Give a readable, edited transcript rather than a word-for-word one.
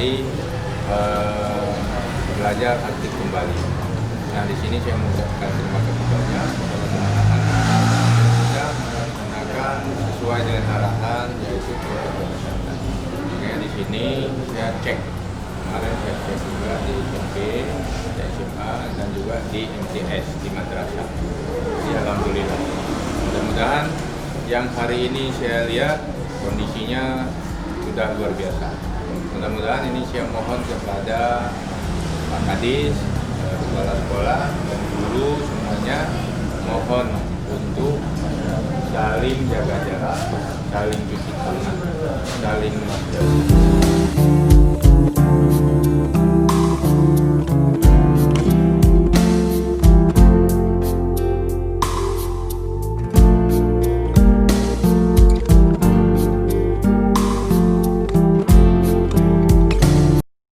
mulai belajar aktif kembali. Nah, di sini saya mengucapkan terima kasih banyak kepada teman-teman yang sudah melaksanakan sesuai dengan arahan, yaitu protokol kesehatan. Makanya di sini saya cek, kemarin saya cek juga di SMP, di SMA, dan juga di MTS, di madrasah. Jadi alhamdulillah. Mudah-mudahan yang hari ini saya lihat kondisinya sudah luar biasa. Mudah-mudahan ini saya mohon kepada Pak Kadis, kepala sekolah, dan guru